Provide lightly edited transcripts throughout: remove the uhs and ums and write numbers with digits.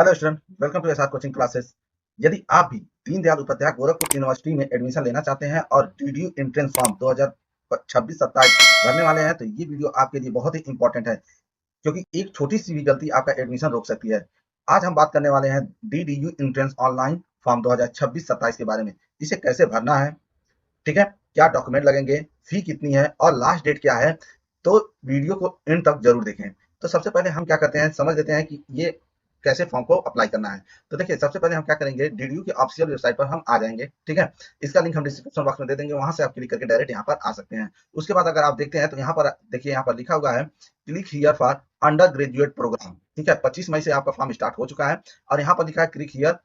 Hello student, welcome to SR coaching classes. यदि आप भी दीनदयाल उपाध्याय गोरखपुर यूनिवर्सिटी में एडमिशन लेना चाहते हैं और डीडीयू एंट्रेंस फॉर्म 2026-27 भरने वाले हैं तो ये वीडियो आपके लिए बहुत ही इंपॉर्टेंट है, क्योंकि एक छोटी सी भी गलती आपका एडमिशन रोक सकती है। आज हम बात करने वाले हैं डीडीयू एंट्रेंस ऑनलाइन फॉर्म 2026-27 के बारे में। इसे कैसे भरना है, ठीक है, क्या डॉक्यूमेंट लगेंगे, फी कितनी है और लास्ट डेट क्या है। तो वीडियो को एंड तक जरूर देखें। तो सबसे पहले हम क्या करते हैं, समझ लेते हैं कि ये कैसे फॉर्म को अप्लाई करना है। तो देखिए, सबसे पहले हम क्या करेंगे, डीडीयू की ऑफिशियल वेबसाइट पर हम आ जाएंगे, ठीक है। इसका लिंक हम डिस्क्रिप्शन बॉक्स में दे देंगे, वहां से आप क्लिक करके डायरेक्ट यहाँ पर आ सकते हैं। उसके बाद अगर आप देखते हैं तो यहाँ पर देखिए, यहाँ पर लिखा हुआ है click here for undergraduate program, ठीक है। 25 मई से आपका फॉर्म स्टार्ट हो चुका है और यहाँ पर लिखा है click here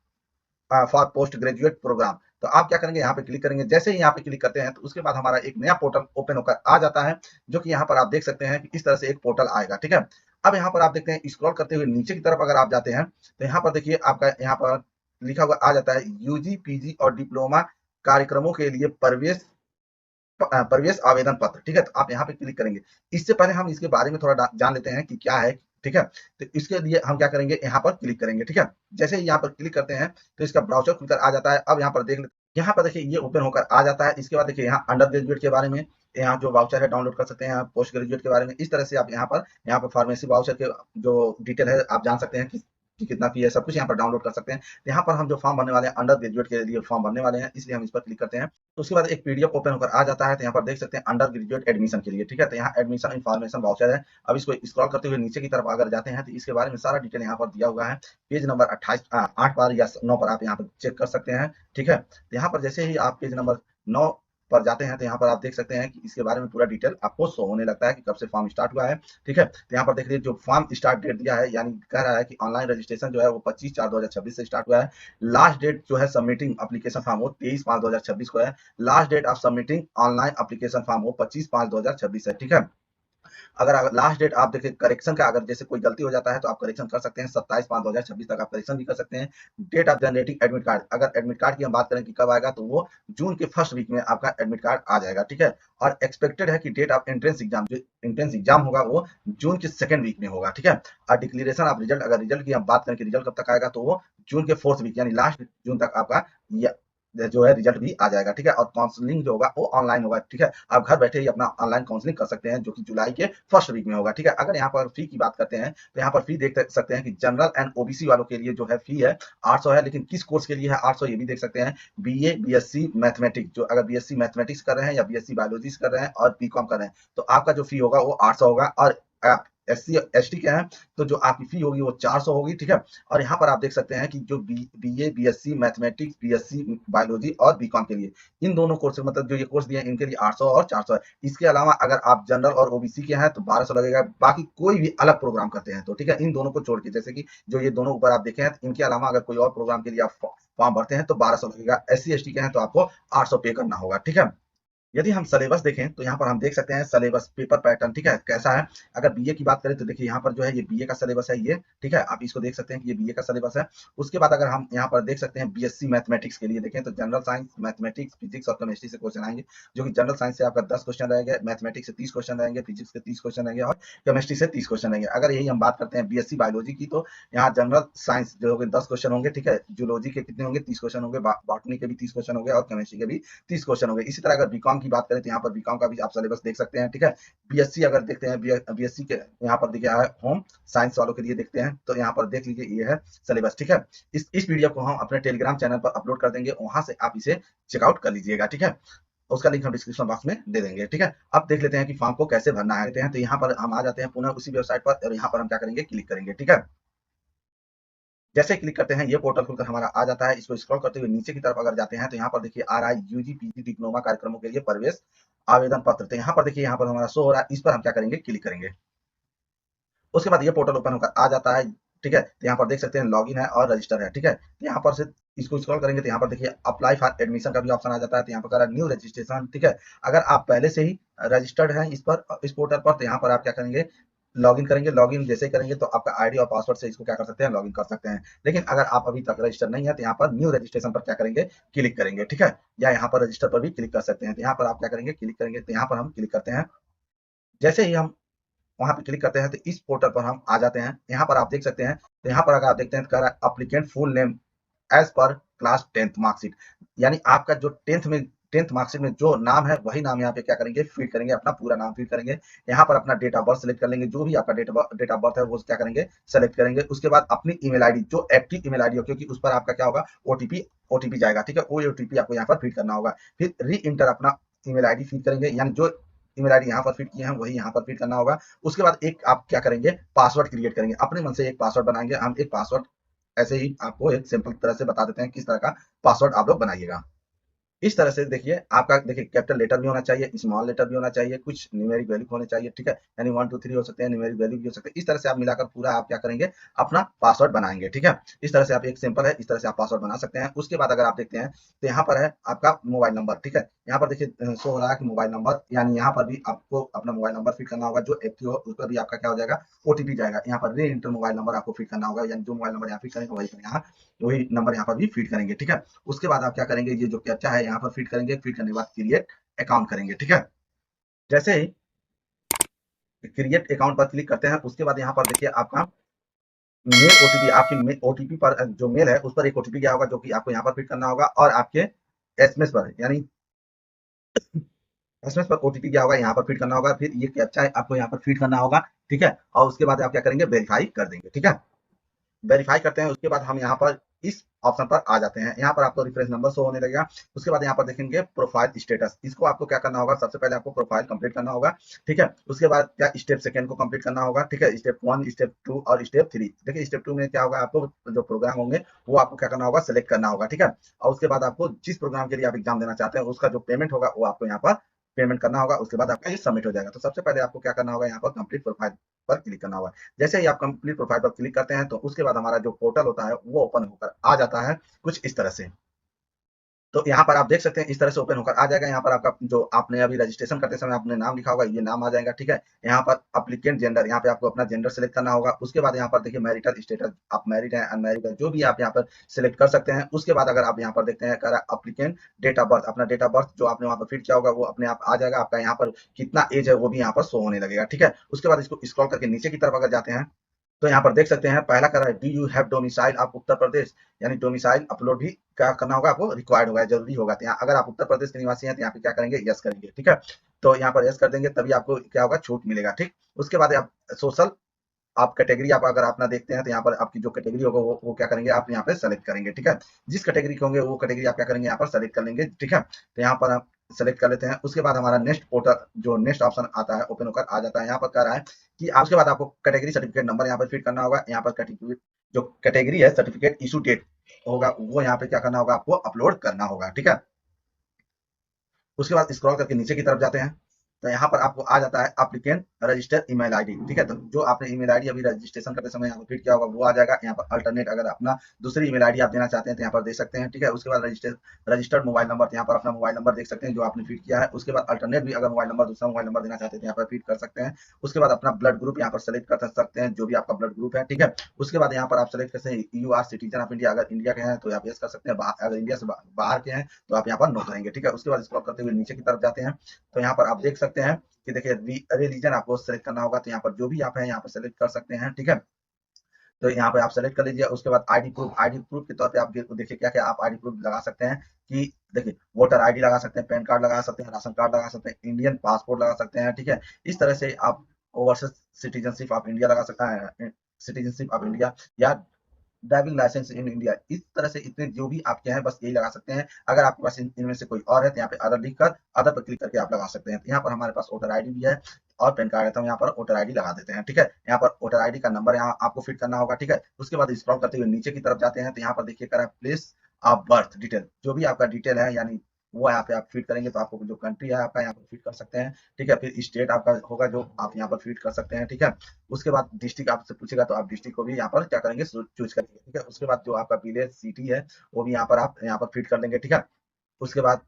for postgraduate program. तो आप क्या करेंगे, यहाँ पे क्लिक करेंगे। जैसे ही यहाँ पे क्लिक करते हैं तो उसके बाद हमारा एक नया पोर्टल ओपन होकर आ जाता है, जो कि यहाँ पर आप देख सकते हैं कि इस तरह से एक पोर्टल आएगा, ठीक है। अब यहाँ पर आप देखते हैं, स्क्रॉल करते हुए नीचे की तरफ अगर आप जाते हैं तो यहाँ पर देखिए, आपका यहाँ पर लिखा हुआ आ जाता है यूजी, पीजी और डिप्लोमा कार्यक्रमों के लिए प्रवेश आवेदन पत्र, ठीक है। तो आप यहाँ पे क्लिक करेंगे। इससे पहले हम इसके बारे में थोड़ा जान लेते हैं कि क्या है, ठीक है। तो इसके लिए हम क्या करेंगे, यहाँ पर क्लिक करेंगे, ठीक है। जैसे ही यहाँ पर क्लिक करते हैं तो इसका ब्राउजर खुलकर आ जाता है। अब यहाँ पर देख लेते हैं, यहाँ पर देखिए ये ओपन होकर आ जाता है। इसके बाद देखिए, यहाँ अंडर ग्रेजुएट के बारे में, यहाँ जो वाउचर है डाउनलोड कर सकते हैं, यहाँ पोस्ट ग्रेजुएट के बारे में। इस तरह से आप यहाँ पर फार्मेसी वाउचर के जो डिटेल है आप जान सकते हैं कि कितना फी है, सब कुछ यहाँ पर डाउनलोड कर सकते हैं। यहाँ पर हम जो फॉर्म भरने वाले हैं, अंडर ग्रेजुएट के लिए फॉर्म भरने वाले हैं, इसलिए हम इस पर क्लिक करते हैं। तो उसके बाद एक पीडीएफ ओपन होकर आ जाता है। तो यहाँ पर देख सकते हैं अंडर ग्रेजुएट एडमिशन के लिए, ठीक है। तो यहाँ एडमिशन इन्फॉर्मेशन वाउचर है। अब इसको स्क्रॉल करते हुए नीचे की तरफ अगर जाते हैं तो इसके बारे में सारा डिटेल यहाँ पर दिया हुआ है। पेज नंबर 28 8 पर या 9 पर आप यहाँ पर चेक कर सकते हैं, ठीक है। तो यहाँ पर जैसे ही आप पेज नंबर 9 पर जाते हैं तो यहाँ पर आप देख सकते हैं कि इसके बारे में पूरा डिटेल आपको शो होने लगता है कि कब से फॉर्म स्टार्ट हुआ है, ठीक है। तो यहाँ पर देख लीजिए, जो फॉर्म स्टार्ट डेट दिया है, यानी कह रहा है कि ऑनलाइन रजिस्ट्रेशन जो है वो 25/4/2026 से स्टार्ट हुआ है। लास्ट डेट जो है सबमिटिंग एप्लीकेशन फॉर्म वो 23/5/2026 को है। Last date of submitting online application form वो 25/5/2026 है, ठीक है। अगर लास्ट डेट आप देखिए करेक्शन का, अगर जैसे कोई गलती हो जाता है तो आप करेक्शन कर सकते हैं, 27/5/2026 तक आप करेक्शन भी कर सकते हैं। Date of generating admit card, अगर एडमिट कार्ड की हम बात करें कि कब आएगा, तो वो जून के फर्स्ट वीक में आपका एडमिट कार्ड आ जाएगा, ठीक है। और एक्सपेक्टेड है कि डेट ऑफ एंट्रेंस एग्जाम, जो एंट्रेंस एग्जाम होगा वो जून के सेकंड वीक में होगा, ठीक है। और डिक्लेरेशन ऑफ रिजल्ट, अगर रिजल्ट की हम बात करें कि रिजल्ट कब तक आएगा, तो वो जून के फोर्थ वीक यानी लास्ट जून तक आपका जो है रिजल्ट भी आ जाएगा, ठीक है। और काउंसलिंग जो होगा वो ऑनलाइन होगा, ठीक है। आप घर बैठे ही अपना ऑनलाइन काउंसलिंग कर सकते हैं, जो कि जुलाई के फर्स्ट वीक में होगा, ठीक है। अगर यहाँ पर फी की बात करते हैं तो यहाँ पर फी देख सकते हैं कि जनरल एंड ओबीसी वालों के लिए जो है फी है 800 है, लेकिन किस कोर्स के लिए है 800 ये भी देख सकते हैं। बीए बीएससी मैथमेटिक्स, जो अगर बीएससी मैथमेटिक्स कर रहे हैं या बीएससी बायोलॉजी कर रहे हैं और बीकॉम कर रहे हैं, तो आपका जो फी होगा वो 800 होगा। और एससी एसटी के हैं तो जो आपकी फी होगी वो 400 होगी, ठीक है। और यहाँ पर आप देख सकते हैं कि जो BA BSc mathematics, BSc biology और बीकॉम के लिए, इन दोनों कोर्स मतलब जो ये कोर्स दिए हैं इनके लिए 800 और 400 है। इसके अलावा अगर आप जनरल और ओबीसी के हैं तो 1200 लगेगा। बाकी कोई भी अलग प्रोग्राम करते हैं तो, ठीक है, इन दोनों को छोड़ के, जैसे कि जो ये दोनों ऊपर आप देखे हैं, इनके अलावा अगर कोई और प्रोग्राम के लिए आप फॉर्म भरते हैं तो 1200 लगेगा। एससी एसटी के हैं तो आपको 800 पे करना होगा, ठीक है। यदि हम सिलेबस देखें तो यहाँ पर हम देख सकते हैं सिलेबस पेपर पैटर्न, ठीक है, कैसा है। अगर बीए की बात करें तो देखिए यहाँ पर जो है ये बीए का सिलेबस है, ये, ठीक है। आप इसको देख सकते हैं कि ये बीए का सिलेबस है। उसके बाद अगर हम यहाँ पर देख सकते हैं बीएससी मैथमेटिक्स के लिए देखें तो जनरल साइंस, मैथमेटिक्स, फिजिक्स और केमिस्ट्री से क्वेश्चन आएंगे, जो कि जनरल साइंस से आपका 10 क्वेश्चन रहेंगे, मैथमेटिक्स से 30 क्वेश्चन रहेंगे, फिजिक्स से 30 क्वेश्चन रहेंगे और केमिस्ट्री से 30 क्वेश्चन रहेंगे। अगर यही हम बात करते हैं बीएससी बायोलॉजी की, तो यहाँ जनरल साइंस जो होंगे 10 क्वेश्चन होंगे, ठीक है। जूलॉजी के कितने होंगे, 30 क्वेश्चन होंगे, बॉटनी के भी 30 क्वेश्चन होंगे और केमिस्ट्री के भी 30 क्वेश्चन होंगे। इसी तरह अगर बीकॉम की बात करें तो यहाँ पर बीकॉम का भी आप सिलेबस देख सकते हैं, ठीक है। बीएससी अगर देखते हैं, बीएससी के यहाँ पर देखिए होम साइंस वालों के लिए देखते हैं तो यहाँ पर देख लीजिए, ये है सिलेबस, ठीक है। इस पीडीएफ को हम अपने टेलीग्राम चैनल पर अपलोड कर देंगे, वहां से आप इसे चेकआउट कर लीजिएगा, ठीक है। उसका लिंक हम डिस्क्रिप्शन बॉक्स में दे देंगे, ठीक है। अब देख लेते हैं कि फॉर्म को कैसे भरना है। तो यहाँ पर हम आ जाते हैं पुनः उसी वेबसाइट पर और यहाँ पर हम क्या करेंगे, क्लिक करेंगे, ठीक है। जैसे क्लिक करते हैं ये पोर्टल खुलकर हमारा आ जाता है। इसको स्क्रॉल करते हुए नीचे की तरफ अगर जाते हैं तो यहाँ पर देखिए आ रहा है यूजी पीजी डिप्लोमा कार्यक्रमों के लिए प्रवेश आवेदन पत्र। तो यहाँ पर देखिए, यहाँ पर हमारा शो हो रहा है, इस पर हम क्या करेंगे, क्लिक करेंगे। उसके बाद ये पोर्टल ओपन होकर आ जाता है, ठीक है। तो यहाँ पर देख सकते हैं लॉगिन है और रजिस्टर है, ठीक है। तो यहाँ पर से इसको स्क्रॉल करेंगे तो यहाँ पर देखिए अप्लाई फॉर एडमिशन का भी ऑप्शन आ जाता है। तो यहाँ पर करा न्यू रजिस्ट्रेशन, ठीक है। अगर आप पहले से ही रजिस्टर्ड हैं इस पोर्टल पर, तो यहाँ पर आप क्या करेंगे, लॉगिन करेंगे। लॉगिन जैसे ही करेंगे तो आपका आईडी और पासवर्ड से इसको क्या कर सकते हैं, लॉगिन कर सकते हैं। लेकिन अगर आप अभी तक रजिस्टर नहीं है तो यहाँ पर न्यू रजिस्ट्रेशन पर क्या करेंगे, क्लिक करेंगे, ठीक है। या यहाँ पर रजिस्टर पर भी क्लिक कर सकते हैं। तो यहाँ पर आप क्या करेंगे, क्लिक करेंगे। तो यहाँ पर हम क्लिक करते हैं। जैसे ही हम वहां पे क्लिक करते हैं तो इस पोर्टल पर हम आ जाते हैं। यहाँ पर आप देख सकते हैं, तो यहाँ पर अगर आप देखते हैं तो कह रहा है applicant full name as per class 10th marksheet, यानी आपका जो 10th मार्कशीट में जो नाम है वही नाम यहाँ पे क्या करेंगे, फीड करेंगे, अपना पूरा नाम फीड करेंगे। यहाँ पर अपना डेट ऑफ बर्थ सेलेक्ट कर लेंगे, जो भी आपका डेट ऑफ बर्थ है वो क्या करेंगे, सेलेक्ट करेंगे। उसके बाद अपनी ईमेल आईडी, जो एक्टिव ईमेल आईडी हो, क्योंकि उस पर आपका क्या होगा, ओटीपी जाएगा, ठीक है, वो ओटीपी आपको यहाँ पर फीड करना होगा। फिर री इंटर अपना ईमेल आईडी फीड करेंगे, यानी जो ईमेल आईडी यहाँ पर फीड किए हैं वही यहाँ पर फीड करना होगा। उसके बाद एक आप क्या करेंगे, पासवर्ड क्रिएट करेंगे, अपने मन से एक पासवर्ड बनाएंगे। हम एक पासवर्ड ऐसे ही आपको एक सिंपल तरह से बता देते हैं किस तरह का पासवर्ड आप लोग बनाइएगा। इस तरह से देखिए, आपका देखिए कैपिटल लेटर भी होना चाहिए, स्मॉल लेटर भी होना चाहिए, कुछ न्यूमेरिक वैल्यू होने चाहिए, ठीक है, यानी 1 2 3 हो सकते हैं, न्यूमेरिक वैल्यू भी हो सकते हैं। इस तरह से आप मिलाकर पूरा आप क्या करेंगे, अपना पासवर्ड बनाएंगे, ठीक है। इस तरह से आप, एक सिंपल है, इस तरह से आप पासवर्ड बना सकते हैं। उसके बाद अगर आप देखते हैं तो यहाँ पर है आपका मोबाइल नंबर, ठीक है। यहाँ पर देखिए शो हो रहा है कि मोबाइल नंबर, यानी यहाँ पर भी आपको अपना मोबाइल नंबर फिट करना होगा, जो एक्टिव हो उस पर भी आपका क्या हो जाएगा, ओटीपी जाएगा। यहाँ पर री इंटर मोबाइल नंबर आपको फिट करना होगा, यानी जो मोबाइल नंबर यहाँ फिट करेंगे वही नंबर यहाँ पर भी फीड करेंगे, ठीक है। उसके बाद आप क्या करेंगे, ये जो कैप्चा है यहाँ पर फीड करेंगे, फीड करने के बाद क्रिएट अकाउंट करेंगे, ठीक है। जैसे ही क्रिएट अकाउंट पर क्लिक करते हैं, उसके बाद यहाँ पर देखिए आपका मेल ओटीपी, आपकी ओटीपी पर जो मेल है उस पर एक ओटीपी गया होगा, जो कि आपको यहाँ पर फीड करना होगा, और आपके एसएमएस पर, यानी एसएमएस पर ओटीपी गया होगा, यहाँ पर फीड करना होगा। फिर ये कैप्चा है आपको यहाँ पर फीड करना होगा, ठीक है। और उसके बाद आप क्या करेंगे, वेरीफाई कर देंगे, ठीक है। वेरीफाई करते हैं, उसके बाद हम यहाँ पर इस ऑप्शन पर आ जाते हैं। यहाँ पर आपको रेफरेंस नंबर शो होने लगेगा। उसके बाद यहाँ पर देखेंगे प्रोफाइल स्टेटस, इसको आपको क्या करना होगा, सबसे पहले आपको प्रोफाइल कंप्लीट करना होगा, ठीक है। उसके बाद क्या स्टेप सेकंड को कंप्लीट करना होगा, ठीक है, स्टेप 1, स्टेप 2 और स्टेप 3। देखिए स्टेप 2 में क्या होगा, आपको जो प्रोग्राम होंगे वो आपको क्या करना होगा, सेलेक्ट करना होगा, ठीक है। और उसके बाद आपको जिस प्रोग्राम के लिए आप एग्जाम देना चाहते हैं उसका जो पेमेंट होगा वो आपको यहाँ पर पेमेंट करना होगा। उसके बाद आपका ये सबमिट हो जाएगा। तो सबसे पहले आपको क्या करना होगा, यहाँ पर कंप्लीट प्रोफाइल पर क्लिक करना होगा। जैसे ही आप कंप्लीट प्रोफाइल पर क्लिक करते हैं तो उसके बाद हमारा जो पोर्टल होता है वो ओपन होकर आ जाता है कुछ इस तरह से। तो यहाँ पर आप देख सकते हैं इस तरह से ओपन होकर आ जाएगा। यहाँ पर आपका जो आपने अभी रजिस्ट्रेशन करते समय आपने नाम लिखा होगा, ये नाम आ जाएगा, ठीक है। यहाँ पर एप्लीकेंट जेंडर, यहाँ पे आपको अपना जेंडर सेलेक्ट करना होगा। उसके बाद यहाँ पर देखिए मैरिटल स्टेटस, आप मैरिड हैं अनमैरिड है, जो भी आप यहाँ पर सिलेक्ट कर सकते हैं। उसके बाद अगर आप यहाँ पर देखते हैं एप्लीकेंट डेट ऑफ बर्थ, अपना डेट ऑफ बर्थ जो आपने वहाँ पर फिट किया होगा वो अपने आप आ जाएगा। आपका यहाँ पर कितना एज है वो भी यहाँ पर शो होने लगेगा, ठीक है। उसके बाद इसको स्क्रॉल करके नीचे की तरफ अगर जाते हैं तो यहाँ पर देख सकते हैं पहला कर रहा है, do you have domicile of Uttar Pradesh, यानी डोमिसाइल अपलोड भी क्या करना होगा, आपको रिक्वायर्ड होगा, जरूरी होगा। तो यहाँ अगर आप उत्तर प्रदेश के निवासी हैं तो यहाँ पे क्या करेंगे, यस करेंगे, ठीक है। तो यहाँ पर यस कर देंगे तभी आपको क्या होगा, छूट मिलेगा, ठीक। उसके बाद आप सोशल, आप कैटेगरी आप अगर अपना देखते हैं तो यहाँ पर आपकी जो कैटेगरी होगा वो क्या करेंगे, आप यहाँ पे सेलेक्ट करेंगे, ठीक है। जिस कैटेगरी के होंगे वो कैटेगरी आप क्या करेंगे, यहाँ पर सेलेक्ट कर लेंगे, ठीक है। तो यहाँ पर आप सेलेक्ट कर लेते हैं। उसके बाद हमारा नेक्स्ट पोर्टल जो नेक्स्ट ऑप्शन आता है ओपन होकर आ जाता है। यहाँ पर कह रहा है कि उसके बाद आपको कैटेगरी सर्टिफिकेट नंबर यहाँ पर फिट करना होगा। यहाँ पर कैटेगरी जो कैटेगरी है सर्टिफिकेट इशू डेट होगा वो यहाँ पे क्या करना होगा, आपको अपलोड करना होगा, ठीक है। उसके बाद स्क्रॉल करके नीचे की तरफ जाते हैं तो यहाँ पर आपको आ जाता है एप्लीकेंट रजिस्टर ईमेल आईडी, ठीक है। तो जो आपने ईमेल आईडी अभी रजिस्ट्रेशन करते समय यहाँ पर फिट किया होगा वो आ जाएगा। यहाँ पर अल्टरनेट अगर अपना दूसरी ईमेल आईडी आप देना चाहते हैं तो यहाँ पर दे सकते हैं, ठीक है। उसके बाद रजिस्टर्ड मोबाइल नंबर, यहाँ पर अपना मोबाइल नंबर देख सकते हैं जो आपने फिट किया है। उसके बाद अल्टरनेट भी अगर मोबाइल नंबर दूसरा मोबाइल नंबर देना चाहते हैं तो यहाँ पर फिट कर सकते हैं। उसके बाद अपना ब्लड ग्रुप यहाँ पर सेलेक्ट कर सकते हैं, जो भी आपका ब्लड ग्रुप है, ठीक है। उसके बाद यहाँ पर आप सेलेक्ट कर सकते हैं you are citizen of India, अगर इंडिया के हैं तो आप यस कर सकते हैं, अगर इंडिया से बाहर के हैं तो आप यहाँ पर नो करेंगे, ठीक है। उसके बाद स्क्रॉल करते हुए नीचे की तरफ जाते हैं तो यहाँ पर आप देख सकते हैं कि देखिए रिलीजन आपको सेलेक्ट करना होगा। तो यहाँ पर जो भी आप हैं यहाँ पर सेलेक्ट कर सकते हैं, ठीक है। तो यहाँ पे आप सेलेक्ट कर लीजिए। उसके बाद आईडी प्रूफ के तौर पे आप देखिए क्या क्या आप आईडी प्रूफ लगा सकते हैं कि देखिए वोटर आईडी लगा सकते हैं, पैन कार्ड लगा सकते हैं, राशन कार्ड लगा सकते हैं, इंडियन पासपोर्ट लगा सकते हैं, ठीक है। इस तरह से आप ओवरसीज सिटीजनशिप ऑफ इंडिया लगा सकता है, सिटीजनशिप ऑफ इंडिया या ड्राइविंग लाइसेंस इन इंडिया। इस तरह से इतने जो भी आपके हैं बस यही लगा सकते हैं। अगर आपके पास इनमें से कोई और है तो यहाँ पे अदर लिखकर अदर पर क्लिक करके आप लगा सकते हैं। तो यहाँ पर हमारे पास वोटर आईडी भी है और पैन कार्ड है तो हम यहाँ पर वोटर आईडी लगा देते हैं, ठीक है। यहाँ पर वोटर आईडी का नंबर यहाँ आपको फिट करना होगा, ठीक है। उसके बाद स्क्रॉल करते हुए नीचे की तरफ जाते हैं तो यहाँ पर देखिए करा प्लेस ऑफ बर्थ डिटेल, जो भी आपका डिटेल है यानी वो यहाँ पे आप फिट करेंगे तो आपको जो कंट्री है आपका यहाँ पर फिट कर सकते हैं, ठीक है। फिर स्टेट आपका होगा जो आप यहाँ पर फिट कर सकते हैं, ठीक है। उसके बाद डिस्ट्रिक्ट आपसे पूछेगा तो आप डिस्ट्रिक्ट को भी यहाँ पर क्या करेंगे, चूज करेंगे, ठीक है। उसके बाद जो आपका विलेज सिटी है वो भी यहाँ पर आप यहाँ पर फिट कर लेंगे, ठीक है। उसके बाद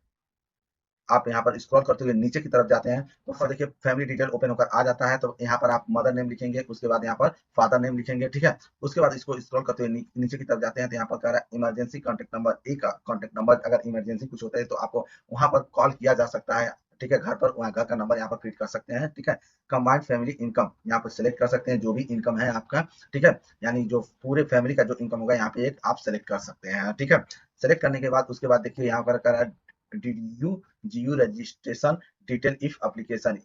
आप यहाँ पर स्क्रॉल करते हुए नीचे की तरफ जाते हैं तो फिर देखिए फैमिली डिटेल ओपन होकर आ जाता है। तो यहाँ पर आप मदर नेम लिखेंगे, उसके बाद यहाँ पर फादर नेम लिखेंगे, ठीक है। उसके बाद इसको स्क्रॉल करते हुए नीचे की तरफ जाते हैं तो यहाँ पर कह रहा है इमरजेंसी कॉन्टेक्ट नंबर, एक कॉन्टेक्ट नंबर, अगर इमरजेंसी कुछ होता है तो आपको वहां पर कॉल किया जा सकता है, ठीक है, घर पर वहाँ घर का नंबर यहाँ पर फीड कर सकते हैं, ठीक है। कंबाइंड फैमिली इनकम यहाँ पर सेलेक्ट कर सकते हैं, जो भी इनकम है आपका, ठीक है, यानी जो पूरे फैमिली का जो इनकम होगा यहाँ पे एक आप सेलेक्ट कर सकते हैं, ठीक है। सेलेक्ट करने के बाद उसके बाद देखिए यहाँ पर करा DU registration detail if application.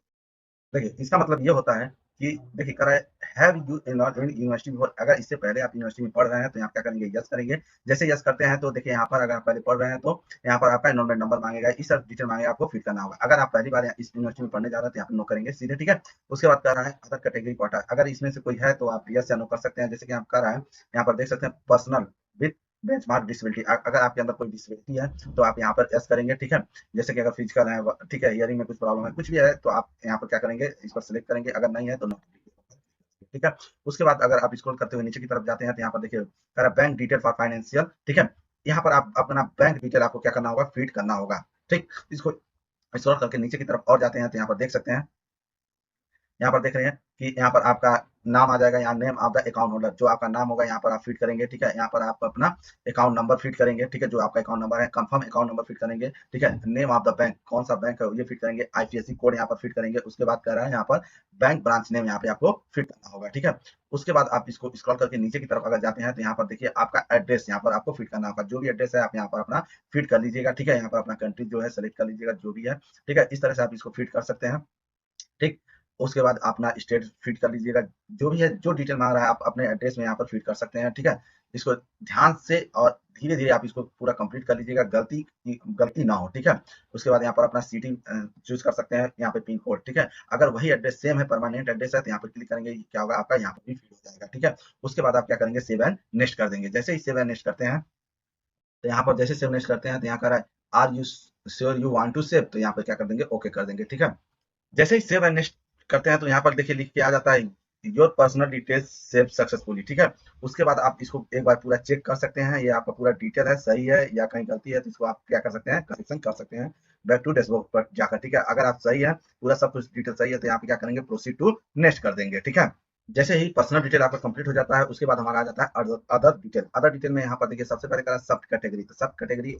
देखिए इसका मतलब ये होता है कि देखिए कह रहा है have you enrolled in university before, अगर इससे पहले आप यूनिवर्सिटी में पढ़ रहे हैं तो यहाँ क्या करेंगे, यस करेंगे। जैसे यस करते हैं तो देखिए यहाँ पर अगर आप पहले पढ़ रहे हैं तो यहाँ पर आपका एनरोलमेंट नंबर मांगेगा, इस सब डिटेल मांगेगा, आपको फिट करना होगा। अगर आप पहली बार इस यूनिवर्सिटी में पढ़ने जा रहे हैं तो यहाँ पर नो करेंगे सीधे, ठीक है। उसके बाद कह रहा है अदर कैटेगरी कोटा, अगर इसमें से कोई है तो आप यस या नो कर सकते हैं। जैसे कि आप कह रहा है यहाँ पर देख सकते हैं पर्सनल विथ बेंचमार्क डिसेबिलिटी, अगर आपके अंदर कोई डिसेबिलिटी है तो आप यहाँ पर यस करेंगे, ठीक है। जैसे कि अगर फिजिकल है, ठीक है, हियरिंग में कुछ प्रॉब्लम है, कुछ भी है तो आप यहाँ पर क्या करेंगे, इस पर सिलेक्ट करेंगे, अगर नहीं है तो नो, ठीक है। उसके बाद अगर आप स्क्रॉल करते हुए नीचे की तरफ जाते हैं तो यहाँ पर देखिए बैंक डिटेल फॉर फाइनेंशियल, ठीक है। यहाँ पर आप अपना बैंक डिटेल आपको क्या करना होगा, फीड करना होगा, ठीक। इसको स्क्रॉल करके नीचे की तरफ और जाते हैं तो यहाँ पर देख सकते हैं, यहाँ पर देख रहे हैं कि यहाँ पर आपका नाम आ जाएगा, यहाँ name of the account holder, जो आपका नाम होगा यहाँ पर आप फीड करेंगे, ठीक है। यहाँ पर आप अपना अकाउंट नंबर फीड करेंगे, ठीक है, जो आपका अकाउंट नंबर है, कंफर्म अकाउंट नंबर फीड करेंगे, ठीक है। नेम ऑफ द बैंक, कौन सा बैंक है ये फीड करेंगे, आईपीएससी कोड यहाँ पर फीड करेंगे। उसके बाद कह रहा है यहाँ पर बैंक ब्रांच नेम यहाँ पे आपको फीड करना होगा, ठीक है। उसके बाद आप इसको स्क्रॉल करके नीचे की तरफ अगर जाते हैं तो यहाँ पर देखिए आपका एड्रेस यहाँ पर आपको फीड करना होगा, जो भी एड्रेस है आप यहाँ पर अपना फीड कर लीजिएगा, ठीक है। यहाँ पर अपना कंट्री जो है सेलेक्ट कर लीजिएगा, जो भी है, ठीक है। इस तरह से आप इसको फीड कर सकते हैं, ठीक। उसके बाद अपना स्टेट फीड कर लीजिएगा, जो भी है, जो डिटेल मांग रहा है आप अपने एड्रेस में यहाँ पर फीड कर सकते हैं, ठीक है। इसको ध्यान से और धीरे धीरे आप इसको पूरा कंप्लीट कर लीजिएगा, गलती ना हो, ठीक है। उसके बाद यहाँ पर अपना सिटी चूज कर सकते हैं, यहाँ पे पिन कोड, ठीक है। अगर वही एड्रेस सेम है, परमानेंट एड्रेस है तो यहाँ पर क्लिक करेंगे, क्या होगा आपका यहाँ पर भी फीड हो जाएगा, ठीक है। उसके बाद आप क्या करेंगे, सेव एंड नेक्स्ट कर देंगे। जैसे ही सेव एंड नेक्स्ट करते हैं तो यहाँ पर जैसे सेव नेक्स्ट करते हैं तो यहाँ कर रहा है are you sure you want to save, तो यहाँ पर क्या कर देंगे, ओके कर देंगे, ठीक है। जैसे ही सेव एंड नेक्स्ट करते हैं तो यहाँ पर देखिए लिख के आ जाता है your personal details save successfully, ठीक है। उसके बाद आप इसको एक बार पूरा चेक कर सकते हैं, ये आपका पूरा डिटेल है, सही है या कहीं गलती है तो इसको आप क्या कर सकते हैं, करेक्शन कर सकते हैं बैक टू डैशबोर्ड पर जाकर, ठीक है। अगर आप सही है, पूरा सब कुछ डिटेल सही है तो यहाँ पे क्या करेंगे, प्रोसीड टू नेक्स्ट कर देंगे, ठीक है। जैसे ही पर्सनल डिटेल आपका कंप्लीट हो जाता है उसके बाद हमारा आ जाता है अदर डिटेल। अदर डिटेल में यहाँ पर देखिए सबसे पहले करा सब कैटेगरी, तो सब कैटेगरी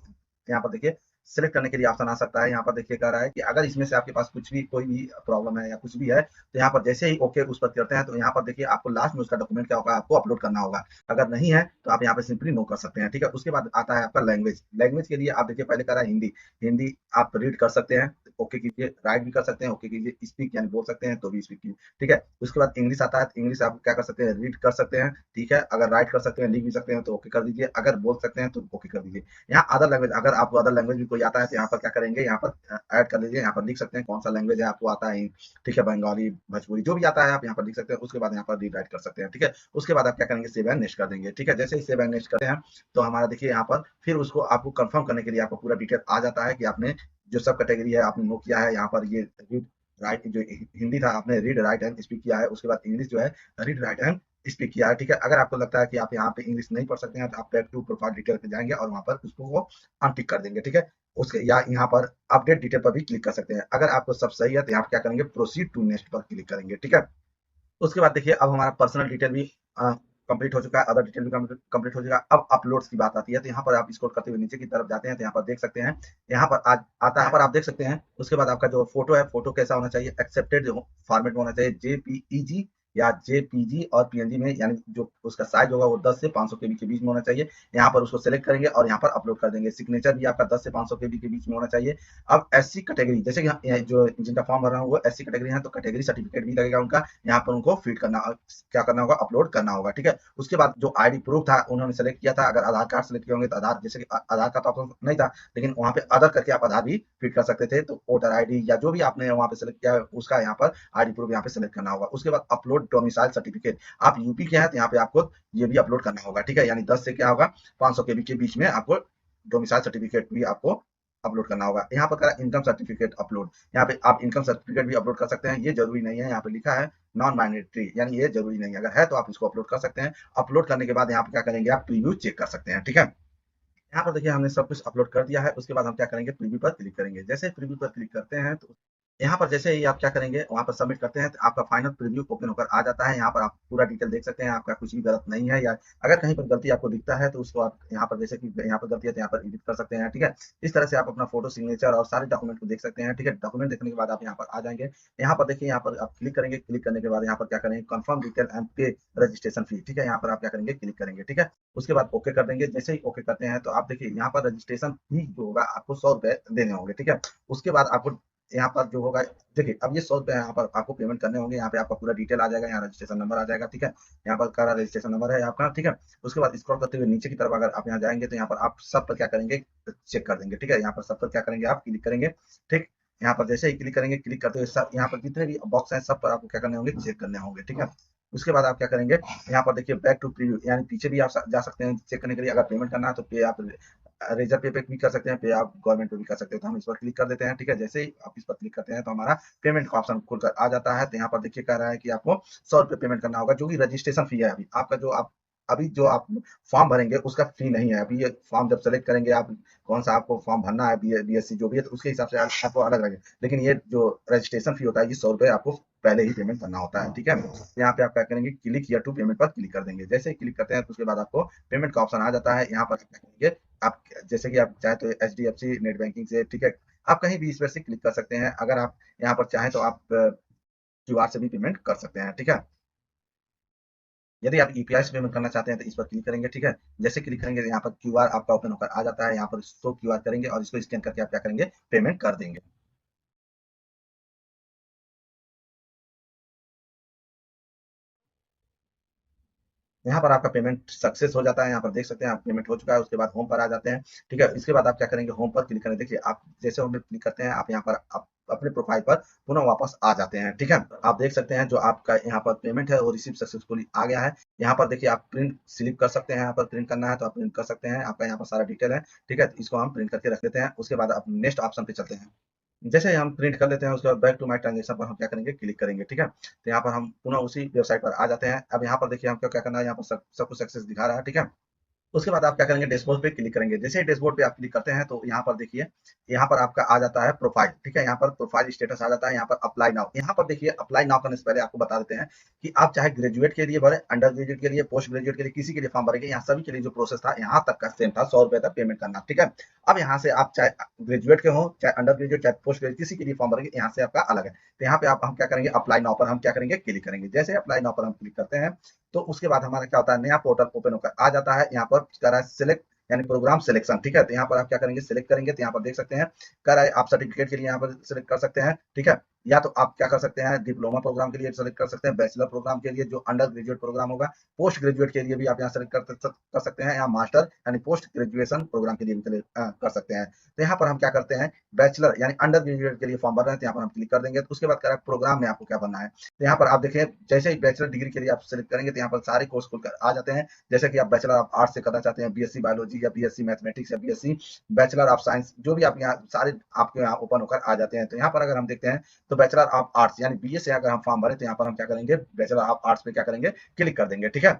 यहाँ पर देखिए सिलेक्ट करने के लिए ऑप्शन आ सकता है। यहाँ पर देखिए कह रहा है कि अगर इसमें से आपके पास कुछ भी कोई भी प्रॉब्लम है या कुछ भी है तो यहाँ पर जैसे ही ओके उस पर करते हैं तो यहाँ पर देखिए आपको लास्ट में उसका डॉक्यूमेंट क्या होगा, आपको अपलोड करना होगा। अगर नहीं है तो आप यहाँ पे सिंपली नो कर सकते हैं, ठीक है। उसके बाद आता है आपका लैंग्वेज। लैंग्वेज के लिए आप देखिए पहले कह रहा है हिंदी, हिंदी आप रीड कर सकते हैं, ओके कीजिए, राइट भी कर सकते हैं, ओके कीजिए, स्पीक यानी बोल सकते हैं तो भी स्पीक कीजिए, ठीक है। उसके बाद इंग्लिश आता है, इंग्लिश आप क्या कर सकते हैं, रीड कर सकते हैं, ठीक है। अगर राइट कर सकते हैं, लिख भी सकते हैं तो ओके कर दीजिए, अगर बोल सकते हैं तो ओके कर दीजिए। यहाँ अदर लैंग्वेज, अगर आपको अदर लैंग्वेज भी कोई आता है तो यहाँ पर क्या करेंगे, यहाँ पर ऐड कर लीजिए, यहाँ पर लिख सकते हैं कौन सा लैंग्वेज है आपको आता है, ठीक है, बंगाली, भोजपुरी, जो भी आता है आप यहाँ पर लिख सकते हैं। उसके बाद यहाँ पर रीड राइट कर सकते हैं, ठीक है। उसके बाद आप क्या करेंगे, सेव एंड नेक्स्ट कर देंगे, ठीक है। जैसे ही सेव एंड नेक्स्ट करते हैं तो हमारा देखिए यहाँ पर फिर उसको आपको कंफर्म करने के लिए आपको पूरा डिटेल आ जाता है कि आपने जो सब कैटेगरी है आपने नो किया है। यहाँ पर ये रीड राइट, जो हिंदी था आपने रीड राइट एंड स्पीक किया है। उसके बाद इंग्लिश जो है रीड राइट एंड स्पीक किया है, ठीक है। अगर आपको लगता है कि आप यहाँ पे इंग्लिश नहीं पढ़ सकते हैं तो आप बैक टू प्रोफाइल डिटेल पे जाएंगे और वहां पर उसको वो अनटिक कर देंगे, ठीक है। उसके या यहाँ पर अपडेट डिटेल पर भी क्लिक कर सकते हैं। अगर आपको सब सही है तो यहाँ क्या करेंगे, प्रोसीड टू नेक्स्ट पर क्लिक करेंगे, ठीक है। उसके बाद देखिए अब हमारा पर्सनल डिटेल भी कंप्लीट हो चुका है, अदर डिटेल भी कंप्लीट हो चुका है। अब अपलोड्स की बात आती है तो यहाँ पर आप स्क्रॉल करते हुए नीचे की तरफ जाते हैं तो यहाँ पर देख सकते हैं, यहाँ पर आज आता है, यहाँ पर आप देख सकते हैं। उसके बाद आपका जो फोटो है, फोटो कैसा होना चाहिए, एक्सेप्टेड फॉर्मेट में होना चाहिए, जेपीईजी या जेपीजी और पीएनजी में, यानी जो उसका साइज होगा वो 10 से 500 केबी के बीच में होना चाहिए। यहाँ पर उसको सेलेक्ट करेंगे और यहाँ पर अपलोड कर देंगे। सिग्नेचर भी आपका 10 से 500 केबी के बीच में होना चाहिए। अब एससी कैटेगरी, जैसे कि जो जिनका फॉर्म भर रहा हूँ वो एससी कैटेगरी है तो कैटेगरी सर्टिफिकेट भी लगेगा उनका, यहाँ पर उनको फीड करना, क्या करना होगा, अपलोड करना होगा, ठीक है। उसके बाद जो आईडी प्रूफ था उन्होंने सेलेक्ट किया था, अगर आधार कार्ड सेलेक्ट किए होंगे तो आधार, जैसे कि आधार का तो ऑप्शन नहीं था लेकिन वहाँ पे अदर करके आप आधार भी फीड कर सकते थे, तो वोटर आईडी या जो भी आपने वहाँ पे सेलेक्ट किया है उसका यहाँ पर आईडी प्रूफ यहाँ पे सेलेक्ट करना होगा। उसके बाद अपलोड डोमिसाइल सर्टिफिकेट, आप यूपी के हैं तो यहाँ पे आपको ये भी अपलोड करना होगा, ठीक है। यानी 10 से क्या होगा, 500 केबी के बीच में आपको डोमिसाइल सर्टिफिकेट भी आपको अपलोड करना होगा। यहाँ पर करा इनकम सर्टिफिकेट अपलोड, यहाँ पे आप इनकम सर्टिफिकेट भी अपलोड कर सकते हैं, ये जरूरी नहीं है। यहाँ पे लिखा है नॉन मैंडेटरी, यानी ये जरूरी नहीं है, अगर है तो आप इसको अपलोड कर सकते हैं। अपलोड करने के बाद यहाँ पे क्या करेंगे, आप प्रीव्यू चेक कर सकते हैं, ठीक है। यहाँ पर देखिए हमने सब कुछ अपलोड कर दिया है। उसके बाद हम क्या करेंगे, प्रीव्यू पर क्लिक करेंगे। जैसे प्रीव्यू पर क्लिक करते हैं तो यहाँ पर जैसे ही आप क्या करेंगे वहाँ पर सबमिट करते हैं तो आपका फाइनल प्रीव्यू ओपन होकर आ जाता है। यहाँ पर आप पूरा डिटेल देख सकते हैं, आपका कुछ भी गलत नहीं है, या अगर कहीं पर गलती आपको दिखता है तो उसको आप यहाँ पर जैसे कि यहाँ पर गलती है तो यहाँ पर एडिट कर सकते हैं, ठीक है। इस तरह से आप अपना फोटो, सिग्नेचर और सारे डॉक्यूमेंट को देख सकते हैं, ठीक है। डॉक्यूमेंट देखने के बाद आप यहाँ पर आ जाएंगे। यहाँ पर देखिए, यहाँ पर आप क्लिक करेंगे, क्लिक करने के बाद यहाँ पर क्या करेंगे, कंफर्म डिटेल एंड पे रजिस्ट्रेशन फी, ठीक है। यहाँ पर आप क्या करेंगे, क्लिक करेंगे, ठीक है। उसके बाद ओके कर देंगे। जैसे ही ओके करते हैं तो आप देखिए यहाँ पर रजिस्ट्रेशन फी जो होगा आपको 100 रुपए देने होंगे, ठीक है। उसके बाद आपको यहाँ पर जो होगा, देखिए अब ये 100 रुपए यहाँ पर आपको पेमेंट करने होंगे। यहाँ पे आपका पूरा डिटेल आ जाएगा, यहाँ रजिस्ट्रेशन नंबर आ जाएगा, ठीक है। यहाँ पर का रजिस्ट्रेशन नंबर है आपका, ठीक है। उसके बाद स्क्रॉल करते हुए नीचे की तरफ अगर आप यहाँ जाएंगे तो यहाँ पर आप सब पर क्या करेंगे, चेक कर देंगे, ठीक है। यहाँ पर सब पर क्या करेंगे, आप क्लिक करेंगे, ठीक। यहाँ पर जैसे ही क्लिक करेंगे, क्लिक करते हुए सब यहाँ पर जितने भी बॉक्स हैं सब पर आपको क्या करने होंगे, चेक करने होंगे, ठीक है। उसके बाद आप क्या करेंगे, यहाँ पर देखिए बैक टू प्रीव्यू, यानी पीछे भी आप जा सकते हैं चेक करने के लिए। अगर पेमेंट करना है तो पे आप रेजर पे क्लिक कर सकते हैं, पे आप गवर्नमेंट पे भी कर सकते हो। तो हम इस पर क्लिक कर देते हैं, ठीक है। जैसे ही आप इस पर क्लिक करते हैं तो हमारा पेमेंट का ऑप्शन खुलकर आ जाता है। तो यहाँ पर देखिए कह रहा है कि आपको 100 रुपए पेमेंट करना होगा, जो कि रजिस्ट्रेशन फी है। अभी आपका जो आप अभी जो आप फॉर्म भरेंगे उसका फी नहीं है। अभी ये फॉर्म जब सेलेक्ट करेंगे आप, कौन सा आपको फॉर्म भरना है, बीएससी जो भी है, तो उसके हिसाब से आपको अलग लगेगा। लेकिन ये जो रजिस्ट्रेशन फी होता है, ये 100 रुपए आपको पहले ही पेमेंट करना होता है, ठीक है। यहाँ पे आप क्या करेंगे, क्लिक या टू पेमेंट पर क्लिक कर देंगे। जैसे ही क्लिक करते हैं तो उसके बाद आपको पेमेंट का ऑप्शन आ जाता है। यहाँ पर आप क्या करेंगे, आप जैसे कि आप चाहे तो एचडीएफसी नेट बैंकिंग से, ठीक है, आप कहीं भी इस पर से क्लिक कर सकते हैं। अगर आप यहाँ पर चाहें तो आप क्यूआर से भी पेमेंट कर सकते हैं, ठीक है। यदि आप यूपीआई से पेमेंट करना चाहते हैं तो इस पर क्लिक करेंगे, ठीक है। जैसे क्लिक करेंगे तो यहाँ पर क्यूआर आपका ओपन होकर आ जाता है। यहाँ पर इसको क्यूआर करेंगे और इसको स्कैन करके आप क्या करेंगे, पेमेंट कर देंगे। यहाँ पर आपका पेमेंट सक्सेस हो जाता है। यहाँ पर देख सकते हैं आप पेमेंट हो चुका है। उसके बाद होम पर आ जाते हैं, ठीक है। इसके बाद आप क्या करेंगे, होम पर क्लिक करें। देखिए आप जैसे होम पर क्लिक करते हैं, आप यहाँ पर आप अपने प्रोफाइल पर पुनः वापस आ जाते हैं, ठीक है। आप देख सकते हैं जो आपका यहाँ पर पेमेंट है वो रिसीव सक्सेसफुली आ गया है। यहाँ पर देखिए आप प्रिंट स्लिप कर सकते हैं। यहाँ पर प्रिंट करना है तो आप प्रिंट कर सकते हैं। आपका यहाँ पर सारा डिटेल है, ठीक है। इसको हम प्रिंट करके रख देते हैं। उसके बाद आप नेक्स्ट ऑप्शन पे चलते हैं। जैसे ही हम प्रिंट कर लेते हैं उसके बाद बैक टू माय ट्रांजेक्शन पर हम क्या करेंगे, क्लिक करेंगे, ठीक है। तो यहाँ पर हम पुनः उसी वेबसाइट पर आ जाते हैं। अब यहाँ पर देखिए हमको क्या करना है, यहाँ पर सब कुछ सक्सेस दिखा रहा है, ठीक है। उसके बाद आप क्या करेंगे, डैशबोर्ड पे क्लिक करेंगे। जैसे ही डैशबोर्ड पे आप क्लिक करते हैं तो यहाँ पर देखिए, यहाँ पर आपका आ जाता है प्रोफाइल, ठीक है। यहाँ पर प्रोफाइल स्टेटस आ जाता है। यहाँ पर अप्लाई नाउ, यहाँ पर देखिए अप्लाई नाउ करने से पहले आपको बता देते हैं कि आप चाहे ग्रेजुएट के लिए भरे, अंडर ग्रेजुएट के लिए, पोस्ट ग्रेजुएट के लिए, किसी के लिए फॉर्म भरेंगे, यहाँ सभी के लिए जो प्रोसेस था यहाँ तक का सेम था, 100 रुपए तक पेमेंट करना, ठीक है। अब यहाँ से आप चाहे ग्रेजुएट के हो, चाहे अंडर ग्रेजुएट, चाहे पोस्ट ग्रेजुएट, किसी के लिए फॉर्म भरेंगे, यहाँ से आपका अलग है। तो यहाँ पे आप हम क्या करेंगे, अप्लाई नाउ पर हम क्या करेंगे, क्लिक करेंगे। जैसे अप्लाई नाउ पर हम क्लिक करते हैं तो उसके बाद हमारा क्या होता है, नया पोर्टल ओपन होकर आ जाता है। यहाँ पर कह रहा है सिलेक्ट, यानी प्रोग्राम सिलेक्शन, ठीक है। तो यहाँ पर आप क्या करेंगे, सिलेक्ट करेंगे। तो यहाँ पर देख सकते हैं कह रहा है आप सर्टिफिकेट के लिए यहाँ पर सिलेक्ट कर सकते हैं, ठीक है। या तो आप क्या कर सकते हैं, डिप्लोमा प्रोग्राम के लिए सेलेक्ट कर सकते हैं, बैचलर प्रोग्राम के लिए जो अंडर ग्रेजुएट प्रोग्राम होगा, पोस्ट ग्रेजुएट के लिए भी आप यहाँ सेलेक्ट कर सकते हैं, या मास्टर यानी पोस्ट ग्रेजुएशन प्रोग्राम के लिए भी कर सकते हैं। तो यहाँ पर हम क्या करते हैं, बैचलर यानी अंडर ग्रेजुएट के लिए फॉर्म भर रहे हैं, तो यहाँ पर हम क्लिक कर देंगे। तो उसके बाद कह रहा है प्रोग्राम में आपको क्या बनना है। तो यहाँ पर आप देखिए जैसे ही बैचलर डिग्री के लिए आप सेलेक्ट करेंगे तो यहाँ पर सारे कोर्स खुलकर आ जाते हैं। जैसे कि आप बैचलर ऑफ आर्ट्स से करना चाहते हैं, बीएससी बायोलॉजी या बीएससी मैथमेटिक्स या बीएससी बैचलर ऑफ साइंस, जो भी आप यहाँ सारे आपके यहाँ ओपन होकर आ जाते हैं। तो यहाँ पर अगर हम देखते हैं तो बैचलर ऑफ आर्ट्स यानी बीए से अगर हम फॉर्म भरें तो यहाँ पर हम क्या करेंगे, बैचलर ऑफ आर्ट्स पे क्या करेंगे, क्लिक कर देंगे, ठीक है।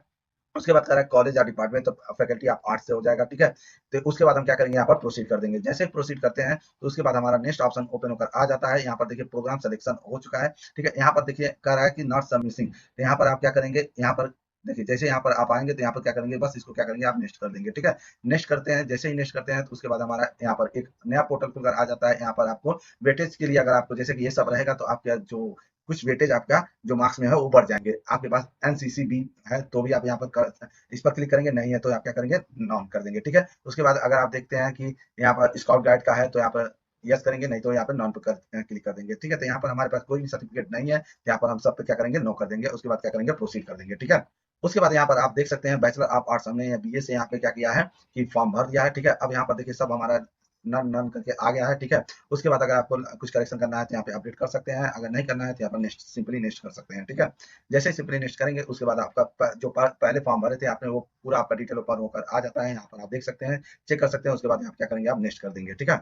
उसके बाद कह रहा है कॉलेज या डिपार्टमेंट, तो फैकल्टी ऑफ आर्ट्स से हो जाएगा, ठीक है। तो उसके बाद हम क्या करेंगे, यहाँ पर प्रोसीड कर देंगे। जैसे प्रोसीड करते हैं तो उसके बाद हमारा नेक्स्ट ऑप्शन ओपन होकर आ जाता है। यहाँ पर देखिए प्रोग्राम सिलेक्शन हो चुका है, ठीक है। यहाँ पर देखिए कह रहा है कि नॉट सबमिसिंग, तो यहाँ पर आप क्या करेंगे, यहाँ पर देखिए जैसे यहाँ पर आप आएंगे तो यहाँ पर क्या करेंगे, बस इसको क्या करेंगे, आप नेक्स्ट कर देंगे, ठीक है। नेक्स्ट करते हैं। जैसे ही नेक्स्ट करते हैं तो उसके बाद हमारा यहाँ पर एक नया पोर्टल खुलकर आ जाता है। यहाँ पर आपको वेटेज के लिए अगर आपको जैसे कि ये सब रहेगा तो आपका जो कुछ वेटेज आपका जो मार्क्स में है वो बढ़ जाएंगे। आपके पास एनसीसी भी है तो भी आप यहाँ पर इस पर क्लिक करेंगे, नहीं है तो आप क्या करेंगे, नॉन कर देंगे, ठीक है। उसके बाद अगर आप देखते हैं कि यहाँ पर स्काउट गाइड का है तो यहाँ पर यस करेंगे, नहीं तो यहाँ पर नॉन पर क्लिक कर देंगे, ठीक है। तो यहाँ पर हमारे पास कोई भी सर्टिफिकेट नहीं है, यहाँ पर हम सब पे क्या करेंगे, नो कर देंगे। उसके बाद क्या करेंगे, प्रोसीड कर देंगे, ठीक है। उसके बाद यहाँ पर आप देख सकते हैं बैचलर ऑफ आर्ट्स हमने या बीए से यहाँ पे क्या किया है कि फॉर्म भर दिया है, ठीक है। अब यहाँ पर देखिए सब हमारा नन नन करके आ गया है, ठीक है। उसके बाद अगर आपको कुछ करेक्शन करना है तो यहाँ पे अपडेट कर सकते हैं, अगर नहीं करना है तो यहाँ पर नेक्स्ट, सिंपली नेक्स्ट कर सकते हैं, ठीक है। जैसे ही सिंपली नेक्स्ट करेंगे उसके बाद आपका जो पहले फॉर्म भरे थे आपने वो पूरा आपका डिटेल ऊपर होकर आ जाता है। यहाँ पर आप देख सकते हैं, चेक कर सकते हैं। उसके बाद आप क्या करेंगे, आप नेक्स्ट कर देंगे, ठीक है।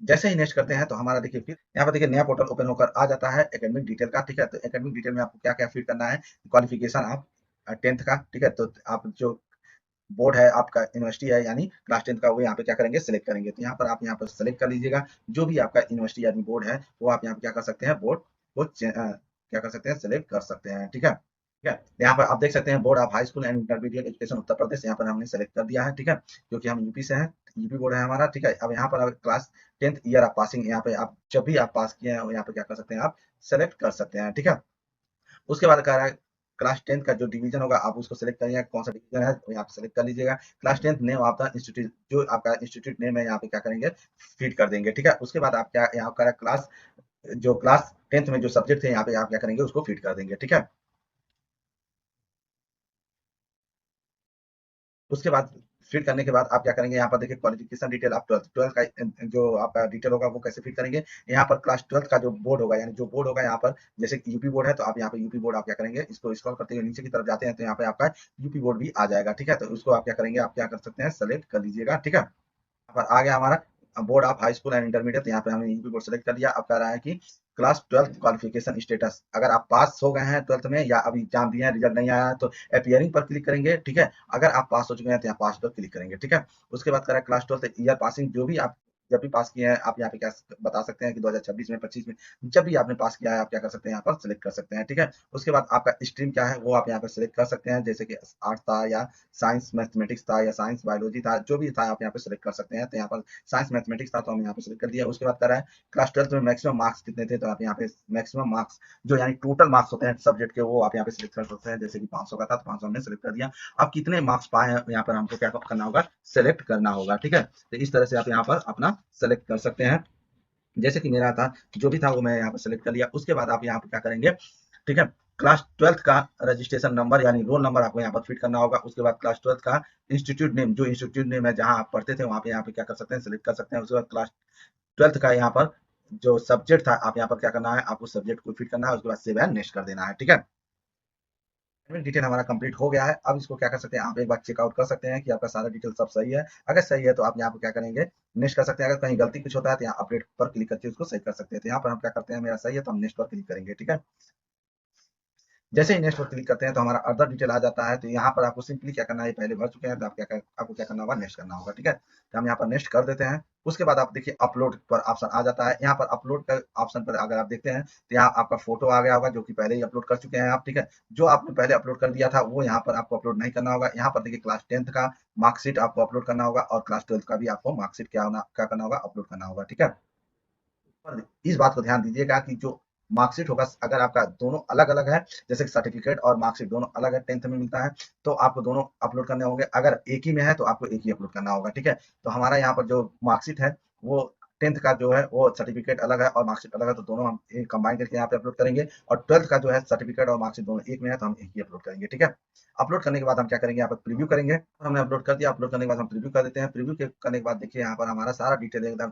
जैसे ही नेक्स्ट करते हैं तो हमारा देखिए फिर यहाँ पर देखिए नया पोर्टल ओपन होकर आ जाता है एकेडमिक डिटेल का, ठीक है। तो एकेडमिक डिटेल में आपको क्या क्या फिल करना है, क्वालिफिकेशन आप 10th का, ठीक है। तो आप जो बोर्ड है आपका, यूनिवर्सिटी है यानी क्लास 10th का, वो यहाँ पे क्या करेंगे सिलेक्ट करेंगे। तो यहाँ पर आप यहाँ पर सेलेक्ट कर लीजिएगा जो भी आपका यूनिवर्सिटी यानी बोर्ड है, वो आप यहाँ पे क्या कर सकते हैं, बोर्ड को क्या कर सकते हैं, सेलेक्ट कर सकते हैं। ठीक है, ठीक है। यहाँ पर आप देख सकते हैं board of high school and intermediate education Uttar Pradesh, यहाँ पर हमने सेलेक्ट कर दिया है। ठीक है, क्योंकि हम यूपी से हैं, यूपी बोर्ड है हमारा। ठीक है, अब यहाँ पर class 10th year of passing, यहाँ पे आप जब भी आप पास किए हैं यहाँ पे क्या कर सकते हैं, आप सेलेक्ट कर सकते हैं। ठीक है, उसके बाद कह रहा है क्लास 10th का जो डिवीजन होगा आप उसको सेलेक्ट करिए, कौन सा डिवीजन है वो यहाँ पे सेलेक्ट कर लीजिएगा। Class 10th name of the institute, जो आपका इंस्टीट्यूट नेम है यहाँ पे क्या करेंगे, फीड कर देंगे। ठीक है, उसके बाद आप क्या यहाँ कह रहा है क्लास, जो क्लास 10th में जो सब्जेक्ट थे यहाँ पे आप क्या करेंगे, उसको फीड कर देंगे। ठीक है, उसके बाद फिल करने के बाद आप क्या करेंगे, यहाँ पर देखिए क्वालिफिकेशन डिटेल, आप 12th का जो आपका डिटेल होगा वो कैसे फिल करेंगे। यहाँ पर क्लास 12th का जो बोर्ड होगा, यानी जो बोर्ड होगा यहाँ पर, जैसे यूपी बोर्ड है तो आप यहाँ पे यूपी बोर्ड आप क्या करेंगे, इसको स्क्रॉल करते हुए नीचे की तरफ जाते हैं तो यहाँ पे आपका यूपी बोर्ड भी आ जाएगा। ठीक है, तो उसको आप क्या करेंगे, आप क्या कर सकते हैं, सेलेक्ट कर लीजिएगा। ठीक है, पर आ गया हमारा board of high school and intermediate, यहाँ पे हमने यूपी बोर्ड सेलेक्ट कर लिया। अब कह रहा है कि क्लास 12th क्वालिफिकेशन स्टेटस, अगर आप पास हो गए हैं 12th में या अभी एग्जाम दिए हैं रिजल्ट नहीं आया है तो अपियरिंग पर क्लिक करेंगे। ठीक है, अगर आप पास हो चुके हैं तो यहाँ पास पर क्लिक करेंगे। ठीक है, उसके बाद कह रहा है क्लास 12th ईयर पासिंग, जो भी आप जब भी पास किए हैं आप यहाँ पे क्या बता सकते हैं कि 2026 में, 25 में, जब भी आपने पास किया है आप क्या कर सकते हैं, यहाँ पर सिलेक्ट कर सकते हैं। ठीक है, उसके बाद आपका स्ट्रीम क्या है वो आप यहाँ पर सिलेक्ट कर सकते हैं, जैसे कि आर्ट्स था या साइंस मैथमेटिक्स था या साइंस बायोलॉजी था, जो भी था आप यहाँ पे सिलेक्ट कर सकते हैं। तो यहाँ पर साइंस मैथमेटिक्स था तो हम यहाँ पे सिलेक्ट कर दिया। उसके बाद कह रहा है क्लास 12th में मैक्सिमम मार्क्स कितने थे, तो आप यहाँ पे मैक्सिमम मार्क्स जो यानी टोटल मार्क्स होते हैं सब्जेक्ट के, वो आप यहाँ पे सिलेक्ट कर सकते हैं। जैसे कि 500 का था तो 500 हमने सिलेक्ट कर दिया। अब कितने मार्क्स पाए हैं यहाँ पर हमको क्या करना होगा, सेलेक्ट करना होगा। ठीक है, तो इस तरह से आप यहाँ पर अपना सेलेक्ट कर सकते हैं। जैसे कि मेरा था जो भी था वो मैं यहाँ पर सेलेक्ट कर लिया। उसके बाद आप यहाँ पर क्या करेंगे, ठीक है, क्लास 12th का रजिस्ट्रेशन नंबर यानी रोल नंबर आपको यहाँ पर फिट करना होगा। उसके बाद क्लास 12th का इंस्टीट्यूट नेम, जो इंस्टीट्यूट नेम है जहाँ आप पढ़ते थे वहाँ पे यहाँ पे क्या कर सकते हैं, सेलेक्ट कर सकते हैं। उसके बाद क्लास 12th का यहाँ पर जो सब्जेक्ट था आप यहाँ पर क्या करना है, आपको सब्जेक्ट को फिट करना है। उसके बाद सेव एंड नेक्स्ट कर देना है। ठीक है, डिटेल हमारा कंप्लीट हो गया है। अब इसको क्या कर सकते हैं, आप एक बार चेकआउट कर सकते हैं कि आपका सारा डिटेल सब सही है। अगर सही है तो आप यहाँ पर क्या करेंगे, नेक्स्ट कर सकते हैं। अगर कहीं गलती कुछ होता है तो यहाँ अपडेट पर क्लिक करके उसको सही कर सकते हैं। तो यहाँ पर हम क्या करते हैं, मेरा सही है तो हम नेक्स्ट पर क्लिक करेंगे। ठीक है, जैसे ही नेक्स्ट पर क्लिक करते हैं तो हमारा अदर डिटेल आ जाता है। तो यहाँ पर आपको सिंपली क्या करना है, पहले भर चुके हैं तो आपको क्या करना होगा, नेक्स्ट करना होगा। ठीक है, तो हम यहाँ पर नेक्स्ट कर देते हैं। उसके बाद आप देखिए अपलोड पर ऑप्शन आ जाता है। यहाँ पर अपलोड का ऑप्शन पर अगर आप देखते हैं तो यहाँ आपका फोटो आ गया होगा जो कि पहले ही अपलोड कर चुके हैं आप। ठीक है, जो आपने पहले अपलोड कर दिया था वो यहाँ पर आपको अपलोड नहीं करना होगा। यहाँ पर देखिए क्लास 10th का मार्कशीट आपको अपलोड करना होगा और क्लास 12th का भी आपको मार्कशीट क्या करना होगा, अपलोड करना होगा। ठीक है, पर इस बात को ध्यान दीजिएगा कि जो मार्कशीट होगा, अगर आपका दोनों अलग अलग है, जैसे कि सर्टिफिकेट और मार्कशीट दोनों अलग है, 10th में मिलता है तो आपको दोनों अपलोड करने होंगे। अगर एक ही में है तो आपको एक ही अपलोड करना होगा। ठीक है, तो हमारा यहाँ पर जो मार्कशीट है वो 10th का जो है वो सर्टिफिकेट अलग है और मार्कशीट अलग है, तो दोनों हम कंबाइन करके यहाँ पे अपलोड करेंगे। और 12th का जो है सर्टिफिकेट और मार्कशीट दोनों एक में है तो हम एक ही अपलोड करेंगे। ठीक है, अपलोड करने के बाद हम क्या करेंगे, यहाँ पर प्रीव्यू करेंगे। हमने अपलोड कर दिया, अपलोड करने के बाद हम प्रीव्यू कर देते हैं। प्रीव्यू करने के बाद देखिए यहाँ पर हमारा सारा डिटेल एकदम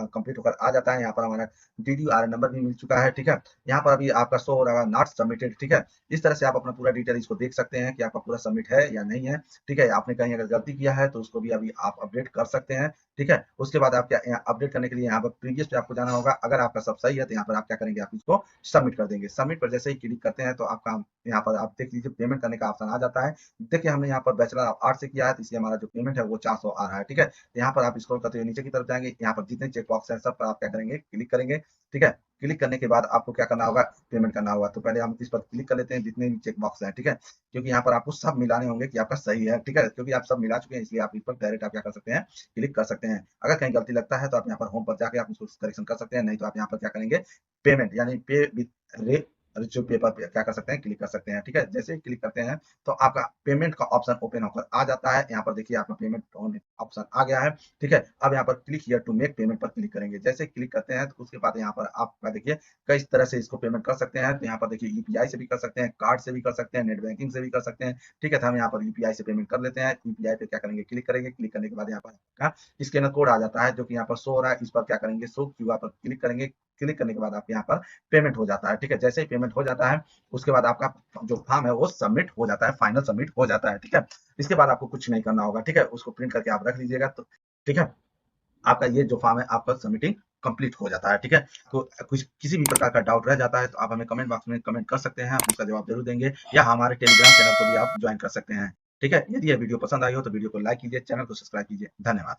कंप्लीट होकर आ जाता है। यहाँ पर हमारा DDR नंबर भी मिल चुका है। ठीक है, यहाँ पर अभी आपका शो हो रहा है नॉट सबमिटेड। ठीक है, इस तरह से आप अपना पूरा डिटेल इसको देख सकते हैं कि आपका पूरा सबमिट है या नहीं है। ठीक है, आपने कहीं अगर गलती किया है तो उसको भी अभी आप अपडेट कर सकते हैं। ठीक है, उसके बाद आप क्या अपडेट करने के लिए यहाँ पर प्रीवियस पे आपको जाना होगा। अगर आपका सब सही है तो यहाँ पर आप क्या करेंगे, आप इसको सबमिट कर देंगे। सबमिट पर जैसे ही क्लिक करते हैं तो आपका यहाँ पर आप देख लीजिए पेमेंट करने का ऑप्शन आ जाता है। देखिए हमने यहाँ पर बैचलर ऑफ आर्ट से किया है तो इसलिए हमारा जो पेमेंट है वो 400 आ रहा है। ठीक है, तो यहाँ पर आप स्क्रॉल करते हुए नीचे की तरफ जाएंगे, यहाँ पर जितने चेक बॉक्स है सब पर आप क्या करेंगे, क्लिक करेंगे। ठीक है, क्लिक करने के बाद आपको क्या करना होगा, पेमेंट करना होगा। तो पहले हम इस पर क्लिक कर लेते हैं जितने भी चेक बॉक्स है। ठीक है, क्योंकि यहाँ पर आपको सब मिलाने होंगे कि आपका सही है। ठीक है, क्योंकि आप सब मिला चुके हैं इसलिए आप इस पर डायरेक्ट आप क्या कर सकते हैं, क्लिक कर सकते हैं। अगर कहीं गलती लगता है तो आप यहाँ पर होम पर जाके आप उसको करेक्शन कर सकते हैं, नहीं तो आप यहाँ पर क्या करेंगे, पेमेंट यानी पे विथ जो पेपर पे क्या कर सकते हैं, क्लिक कर सकते हैं। ठीक है, जैसे ही क्लिक करते हैं तो आपका पेमेंट का ऑप्शन ओपन होकर आ जाता है। यहाँ पर देखिए आपका पेमेंट ऑप्शन आ गया है। ठीक है, अब यहाँ पर click here to make payment पर क्लिक करेंगे। जैसे क्लिक करते हैं तो उसके बाद यहाँ पर आपका देखिए कई तरह से इसको पेमेंट कर सकते हैं। तो यहाँ पर देखिए यूपीआई से भी कर सकते हैं, कार्ड से भी कर सकते हैं, नेट बैंकिंग से भी कर सकते हैं। ठीक है, तो हम यहाँ पर यूपीआई से पेमेंट कर लेते हैं। यूपीआई पे क्या करेंगे, क्लिक करेंगे। क्लिक करने के बाद यहाँ पर स्कैनर कोड आ जाता है जो कि यहाँ पर शो हो रहा है। इस पर क्या करेंगे, शो क्यूआर पर क्लिक करेंगे। क्लिक करने के बाद आप यहाँ पर पेमेंट हो जाता है। ठीक है, जैसे ही पेमेंट हो जाता है उसके बाद आपका जो फॉर्म है वो सबमिट हो जाता है, फाइनल सबमिट हो जाता है। ठीक है, इसके बाद आपको कुछ नहीं करना होगा। ठीक है, उसको प्रिंट करके आप रख लीजिएगा। तो ठीक है, आपका ये जो फॉर्म है आपका सबमिटिंग कंप्लीट हो जाता है। ठीक है, तो कुछ किसी भी प्रकार का डाउट रह जाता है तो आप हमें कमेंट बॉक्स में कमेंट कर सकते हैं, हम उसका जवाब जरूर देंगे, या हमारे टेलीग्राम चैनल को भी आप ज्वाइन कर सकते हैं। ठीक है, यदि यह वीडियो पसंद आई हो तो वीडियो को लाइक कीजिए, चैनल को सब्सक्राइब कीजिए। धन्यवाद।